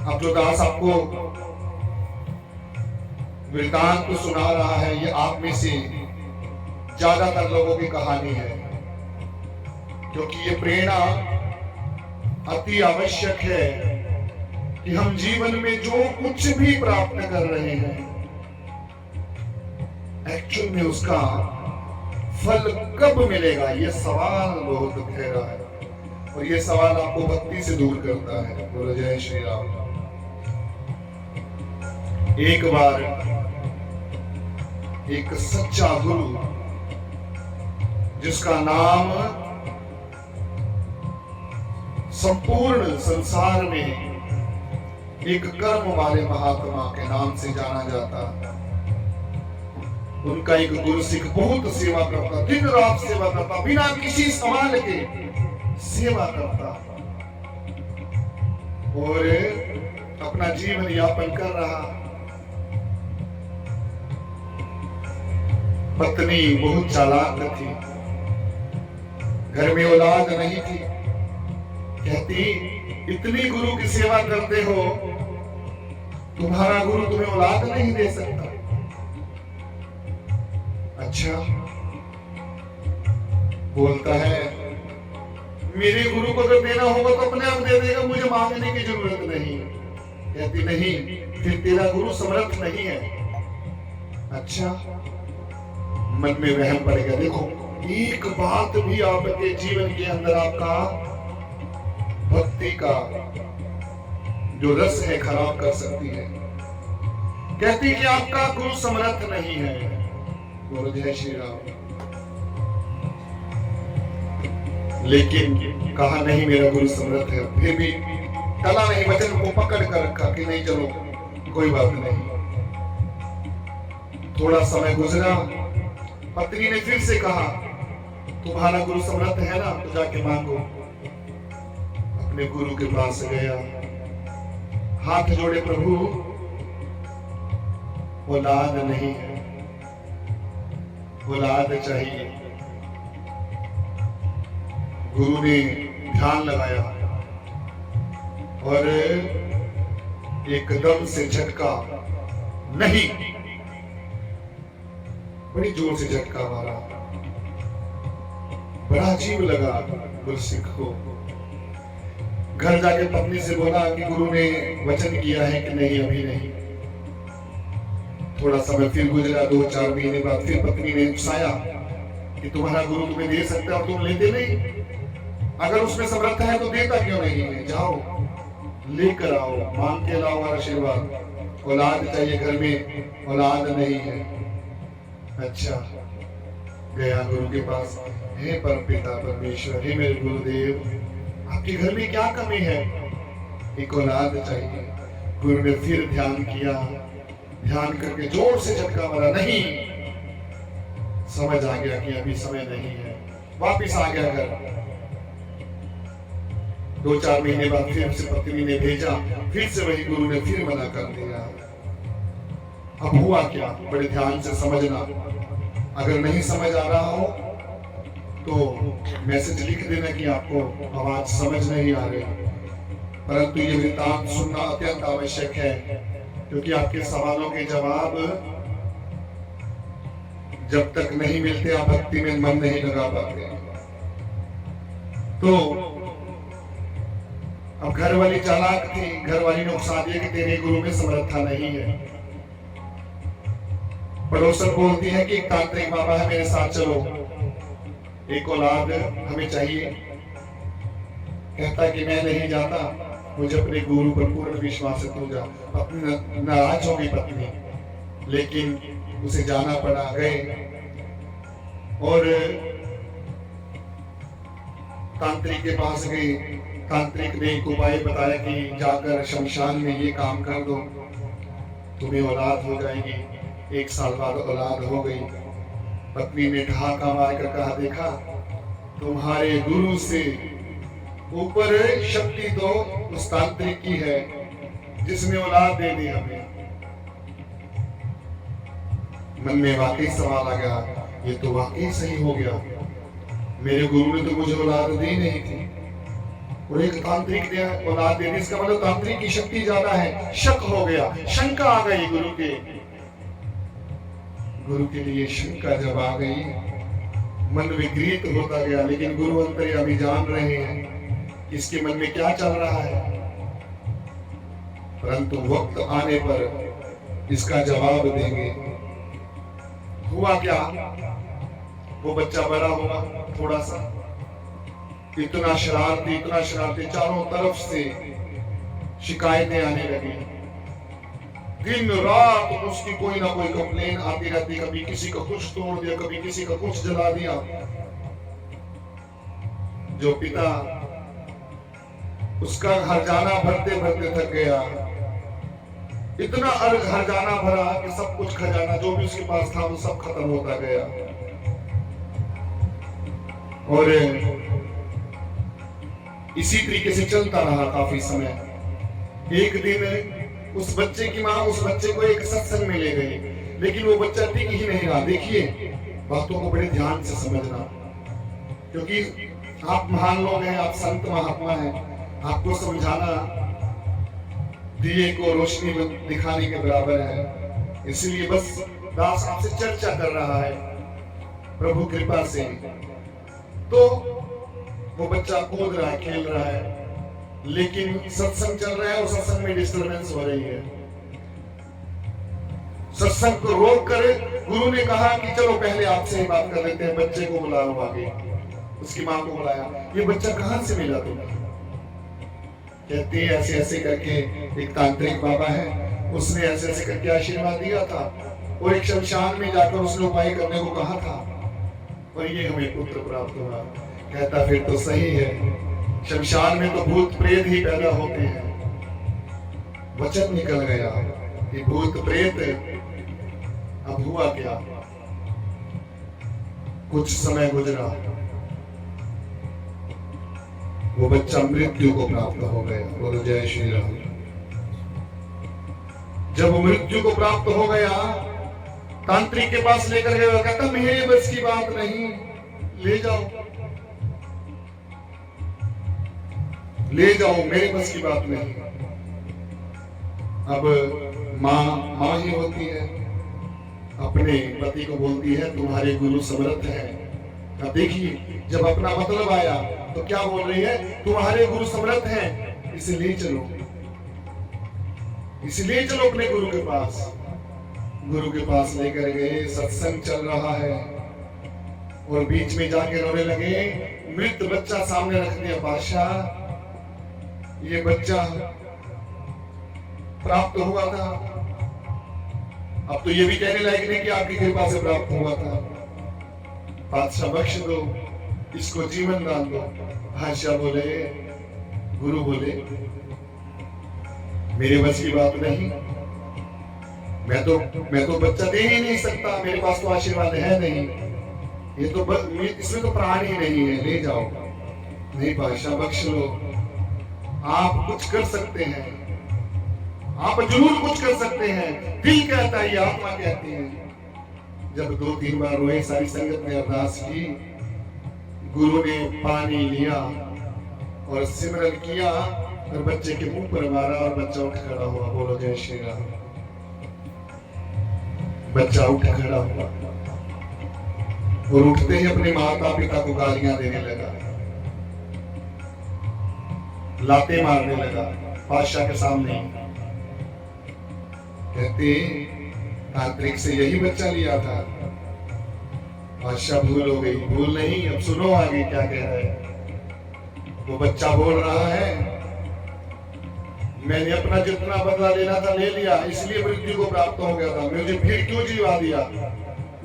अब जो दास आपको वृतांत को सुना रहा है, ये आप में से ज्यादातर लोगों की कहानी है, क्योंकि ये प्रेरणा अति आवश्यक है कि हम जीवन में जो कुछ भी प्राप्त कर रहे हैं, एक्चुअल में उसका फल कब मिलेगा, ये सवाल बहुत गहरा है। और ये सवाल आपको भक्ति से दूर करता है। बोलो जय श्री राम। एक बार एक सच्चा गुरु, जिसका नाम संपूर्ण संसार में एक कर्म वाले महात्मा के नाम से जाना जाता, उनका एक गुरु सिख बहुत सेवा करता, दिन रात सेवा करता, बिना किसी सवाल के सेवा करता और अपना जीवन यापन कर रहा। पत्नी बहुत चालाक थी, घर में औलाद नहीं थी। कहती, इतनी गुरु की सेवा करते हो, तुम्हारा गुरु तुम्हें औलाद नहीं दे सकता? अच्छा। बोलता है, मेरे गुरु को अगर देना होगा तो अपने आप दे देगा, मुझे मांगने की जरूरत नहीं। कहती, नहीं, फिर तेरा गुरु समर्थ नहीं है। अच्छा। मन में वहम पड़ गया। देखो, एक बात भी आपके जीवन के अंदर आपका भक्ति का जो रस है खराब कर सकती है। कहती कि आपका गुरु समर्थ नहीं है। बोलो जय श्री राम। लेकिन कहा नहीं, मेरा गुरु समर्थ है। फिर भी टला नहीं, वचन को पकड़ कर रखा कि नहीं, चलो कोई बात नहीं। थोड़ा समय गुजरा, पत्नी ने फिर से कहा, तुम्हारा गुरु समर्थ है ना, तो जाके मांगो। अपने गुरु के पास गया, हाथ जोड़े, प्रभु औलाद नहीं है, औलाद चाहिए। गुरु ने ध्यान लगाया और एकदम से झटका, नहीं, बड़ी जोर से झटका मारा। बड़ा अजीब लगा गुरसिख को। घर जाके पत्नी से बोला कि गुरु ने वचन किया है कि नहीं, अभी नहीं। थोड़ा समय फिर गुजरा, 2-4 महीने बाद फिर पत्नी ने उकसाया कि तुम्हारा गुरु तुम्हें दे सकता है और तुम लेते नहीं। अगर उसमें समर्थ है तो देता क्यों नहीं है? जाओ लेकर आओ, मांग के लाओ आशीर्वाद। औलाद चाहिए, घर में औलाद नहीं है। अच्छा। गया गुरु के पास, हे परमपिता परमेश्वर, हे मेरे गुरुदेव, आपके घर में क्या कमी है? एक औलाद चाहिए। गुरु ने फिर ध्यान किया, ध्यान करके जोर से झटका मारा, नहीं। समझ आ गया कि अभी समय नहीं है। वापिस आ गया घर। 2-4 महीने बाद फिर से पत्नी ने भेजा, फिर से वही गुरु ने फिर मना कर दिया। अब हुआ क्या? बड़े ध्यान से समझना। अगर नहीं समझ आ रहा हो तो मैसेज लिख देना कि आपको आवाज समझ नहीं आ रही। परंतु ये वृत्तांत सुनना अत्यंत आवश्यक है, क्योंकि आपके सवालों के जवाब जब तक नहीं मिलते, आप भक्ति में मन नहीं लगा पाते। तो अब घर वाली चालाक थी, घर वाली ने उकसा दिया कि तेरे गुरु में समर्था नहीं है। पड़ोसन बोलती है कि एक तांत्रिक बाबा है, मेरे साथ चलो, एक औलाद हमें चाहिए। कहता कि मैं नहीं जाता, मुझे अपने गुरु पर पूर्ण विश्वास है, तू जा। पत्नी नाराज हो गई पत्नी, लेकिन उसे जाना पड़ा। गए और तांत्रिक के पास गए। तांत्रिक ने एक उपाय बताया कि जाकर शमशान में ये काम कर दो, तुम्हें औलाद हो जाएगी। 1 साल बाद औलाद हो गई। पत्नी ने ठहाका मारकर कहा, देखा, तुम्हारे गुरु से ऊपर शक्ति तो उस तांत्रिक की है जिसने औलाद दे दी हमें। मन में वाकई सवाल आ गया, ये तो वाकई सही हो गया, मेरे गुरु ने तो मुझे औलाद दी नहीं थी। और एक तांत्रिक ने औलाद दे दी, इसका मतलब तांत्रिक की शक्ति ज्यादा है। शक हो गया, शंका आ गई गुरु के लिए शंका जब आ गई, मन विकृत होता गया। लेकिन गुरु अंतर्यामी जान रहे हैं इसके मन में क्या चल रहा है, परंतु वक्त आने पर इसका जवाब देंगे। हुआ क्या, वो बच्चा बड़ा हुआ, थोड़ा सा इतना शरारती, चारों तरफ से शिकायतें आने लगी। दिन रात उसकी कोई ना कोई कंप्लेन आती रहती, कभी किसी का कुछ तोड़ दिया, कभी किसी का कुछ जला दिया। जो पिता उसका हरजाना भरते भरते थक गया, इतना हरजाना भरा कि सब कुछ खजाना जो भी उसके पास था वो सब खत्म होता गया। और इसी तरीके से चलता रहा काफी समय। एक दिन उस बच्चे की माँ उस बच्चे को एक सत्संग में ले गई, लेकिन वो बच्चा टिक ही नहीं रहा। देखिए, बातों को बड़े ध्यान से समझना, क्योंकि आप महान लोग हैं, आप संत महात्मा हैं, आपको समझाना दिए को रोशनी में दिखाने के बराबर है। इसलिए बस दास आपसे चर्चा कर रहा है प्रभु कृपा से। तो वो बच्चा कूद रहा है, खेल रहा है, लेकिन सत्संग चल रहा है और सत्संग में डिस्टरबेंस हो रही है। सत्संग को रोक कर गुरु ने कहा कि चलो पहले आपसे ही बात कर लेते हैं। बच्चे को बुलाओ आगे, उसकी माँ को बुलाया। ये बच्चा कहां से मिला तुम्हें? कहती है ऐसे ऐसे करके एक तांत्रिक बाबा है, उसने ऐसे ऐसे करके आशीर्वाद दिया था और एक शमशान में जाकर उसने उपाय करने को कहा था और ये हमें पुत्र प्राप्त हुआ। कहता फिर तो सही है, शमशान में तो भूत प्रेत ही पैदा होते हैं। वचन निकल गया कि भूत प्रेत। अब हुआ क्या, कुछ समय गुजरा, वो बच्चा मृत्यु को प्राप्त हो गया। बोलो जय श्री राम। जब वो मृत्यु को प्राप्त हो गया, तांत्रिक के पास लेकर गया, कहता मेरे बस की बात नहीं, ले जाओ ले जाओ, मेरे बस की बात नहीं। अब माँ ही होती है, अपने पति को बोलती है तुम्हारे गुरु समर्थ हैं। अब देखिए, जब अपना मतलब आया तो क्या बोल रही है, तुम्हारे गुरु समर्थ हैं, इसलिए चलो अपने गुरु के पास। गुरु के पास लेकर गए, सत्संग चल रहा है और बीच में जाके रोने लगे। मृत बच्चा सामने रख दिया। बादशाह, ये बच्चा प्राप्त हुआ था, अब तो ये भी कहने लायक नहीं कि आपकी कृपा से प्राप्त हुआ था। बादशाह बख्श दो, इसको जीवन दान दो। बादशाह बोले, गुरु बोले मेरे बस की बात नहीं, मैं तो बच्चा दे ही नहीं सकता, मेरे पास तो आशीर्वाद है नहीं, ये तो इसमें तो प्राण ही नहीं है, ले जाओ। नहीं बादशाह बख्श लो, आप कुछ कर सकते हैं, आप जरूर कुछ कर सकते हैं। दिल कहता है, आत्मा कहती है। जब 2-3 बार रोए, सारी संगत ने अरदास की, गुरु ने पानी लिया और सिमरन किया और बच्चे के मुंह पर मारा और बच्चा उठ खड़ा हुआ। बोलो जय श्री राम। बच्चा उठ खड़ा हुआ और उठते ही अपने माता पिता को गालियां देने लगा, लाते मारने लगा बादशाह के सामने। कहते तांत्रिक से यही बच्चा लिया था। बादशाह भूल हो गई। भूल नहीं, अब सुनो आगे क्या कह रहा है। वो बच्चा बोल रहा है, मैंने अपना जितना बदला लेना था ले लिया, इसलिए मृत्यु को प्राप्त हो गया था। मुझे फिर क्यों जीवा दिया,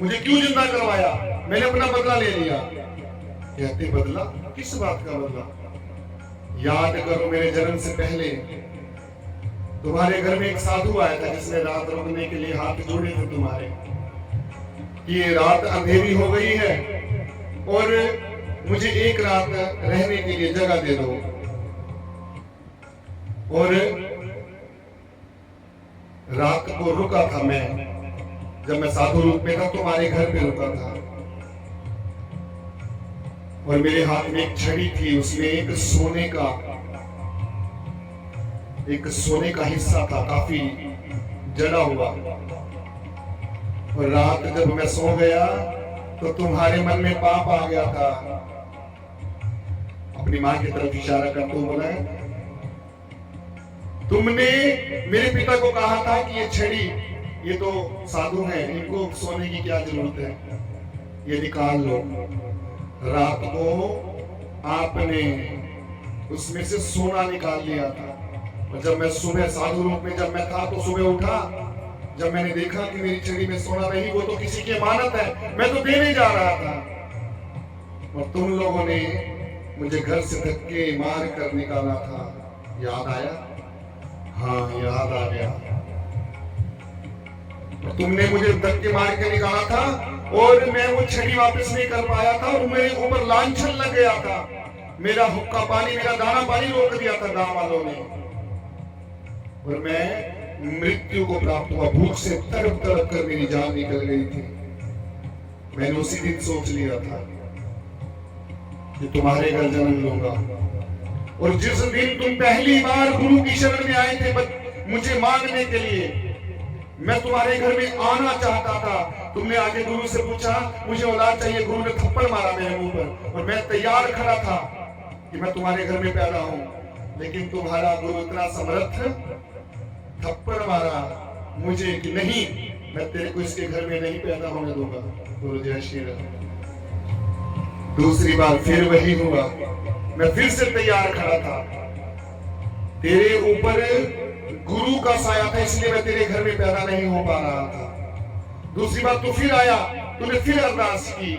मुझे क्यों जिंदा करवाया, मैंने अपना बदला ले लिया। कहते बदला, किस बात का बदला? याद करो, मेरे जन्म से पहले तुम्हारे घर में एक साधु आया था जिसने रात रुकने के लिए हाथ जोड़े थे तुम्हारे, कि ये रात अंधेरी हो गई है और मुझे एक रात रहने के लिए जगह दे दो। और रात को रुका था मैं, जब मैं साधु रूप में था तुम्हारे घर पे रुका था और मेरे हाथ में एक छड़ी थी, उसमें एक सोने का एक सोने का हिस्सा था, काफी जला हुआ। और रात जब मैं सो गया तो तुम्हारे मन में पाप आ गया था। अपनी मां की तरफ इशारा करते हुए बोला, तुमने मेरे पिता को कहा था कि ये छड़ी, ये तो साधु हैं, इनको सोने की क्या जरूरत है, ये निकाल लो। रात को आपने उसमें से सोना निकाल लिया था। और जब मैं सुबह साधु रूप में जब मैं था तो सुबह उठा, जब मैंने देखा कि मेरी छड़ी में सोना नहीं, वो तो किसी की अमानत है, मैं तो देने जा रहा था। और तुम लोगों ने मुझे घर से धक्के मार कर निकाला था। याद आया? हाँ, याद आ गया। तुमने मुझे धक्के मार के निकाला था और मैं वो छड़ी वापस नहीं कर पाया था और मेरे ऊपर लांछन लग गया था। मेरा हुक्का पानी, मेरा दाना पानी रोक दिया था गांव वालों ने और मैं मृत्यु को प्राप्त हुआ। भूख से तड़प तड़प कर मेरी जान निकल गई थी। मैंने उसी दिन सोच लिया था कि तुम्हारे घर जन्म लूंगा। और जिस दिन तुम पहली बार गुरु की शरण में आए थे मुझे मांगने के लिए, मैं तुम्हारे घर में आना चाहता था। तुमने आगे गुरु से पूछा मुझे औलाद चाहिए, गुरु ने थप्पड़ मारा मेरे मुंह पर और मैं तैयार खड़ा था कि मैं तुम्हारे घर में पैदा हूं। लेकिन तुम्हारा गुरु इतना समर्थ, थप्पड़ मारा मुझे कि नहीं, मैं तेरे को इसके घर में नहीं पैदा होने दूंगा। गुरु जय श्री राम। दूसरी बार फिर वही हुआ, मैं फिर से तैयार खड़ा था। तेरे ऊपर गुरु का साया था, इसलिए मैं तेरे घर में पैदा नहीं हो पा रहा था। दूसरी बार तू फिर आया, तूने फिर अरदास की,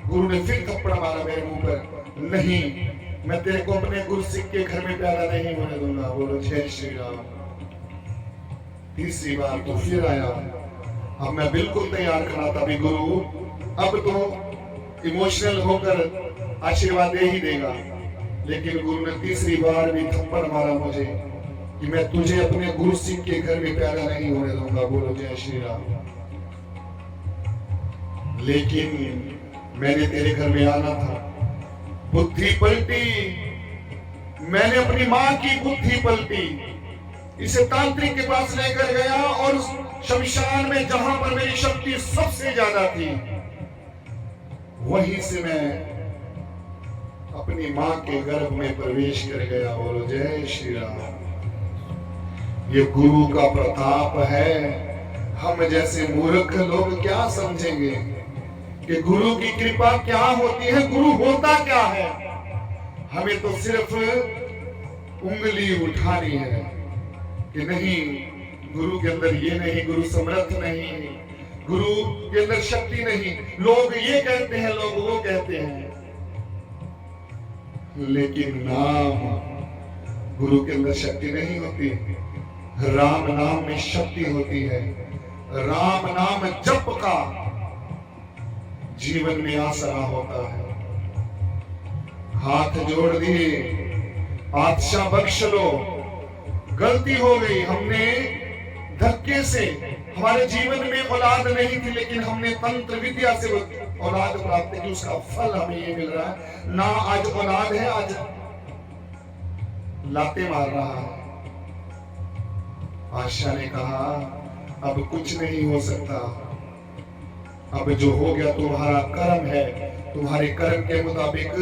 गुरु ने फिर थप्पड़ मारा मेरे मुंह पर, नहीं, मैं तेरे को अपने गुरु सिख के घर में पैदा नहीं होने दूंगा। बोलो जय श्री राम। तीसरी बार तो फिर आया, अब मैं बिल्कुल तैयार खड़ा था भी गुरु अब तो इमोशनल होकर आशीर्वाद दे ही देगा। लेकिन गुरु ने तीसरी बार भी थप्पड़ मारा मुझे कि मैं तुझे अपने गुरु सिंह के घर में पैदा नहीं होने दूंगा। बोलो जय श्री राम। लेकिन मैंने तेरे घर में आना था, बुद्धि पलटी, मैंने अपनी मां की बुद्धि पलटी, इसे तांत्रिक के पास लेकर गया और शमशान में जहां पर मेरी शक्ति सबसे ज्यादा थी, वहीं से मैं अपनी मां के गर्भ में प्रवेश कर गया। बोलो जय श्री राम। ये गुरु का प्रताप है। हम जैसे मूर्ख लोग क्या समझेंगे कि गुरु की कृपा क्या होती है, गुरु होता क्या है। हमें तो सिर्फ उंगली उठानी है कि नहीं, गुरु के अंदर ये नहीं, गुरु समर्थ नहीं, गुरु के अंदर शक्ति नहीं। लोग ये कहते हैं, लोग वो कहते हैं, लेकिन नाम, गुरु के अंदर शक्ति नहीं होती। राम नाम में शक्ति होती है। राम नाम जप का जीवन में आसरा होता है। हाथ जोड़ दिए, बादशाह बख्श लो, गलती हो गई, हमने धक्के से, हमारे जीवन में औलाद नहीं थी लेकिन हमने तंत्र विद्या से औलाद प्राप्त की, उसका फल हमें ये मिल रहा है ना। आज औलाद है, आज लाते मार रहा है। बादशाह ने कहा अब कुछ नहीं हो सकता, अब जो हो गया तुम्हारा कर्म है, तुम्हारे कर्म के मुताबिक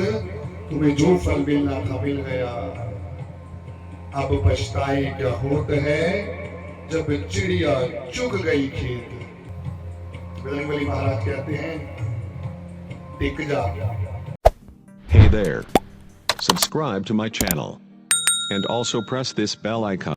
तुम्हें जो फल मिलना था मिल गया। अब पछताए क्या होता है जब चिड़िया चुग गई खेत। बजरंगबली महाराज कहते हैं टिक जा। Hey there. Subscribe to my channel and also press this bell icon.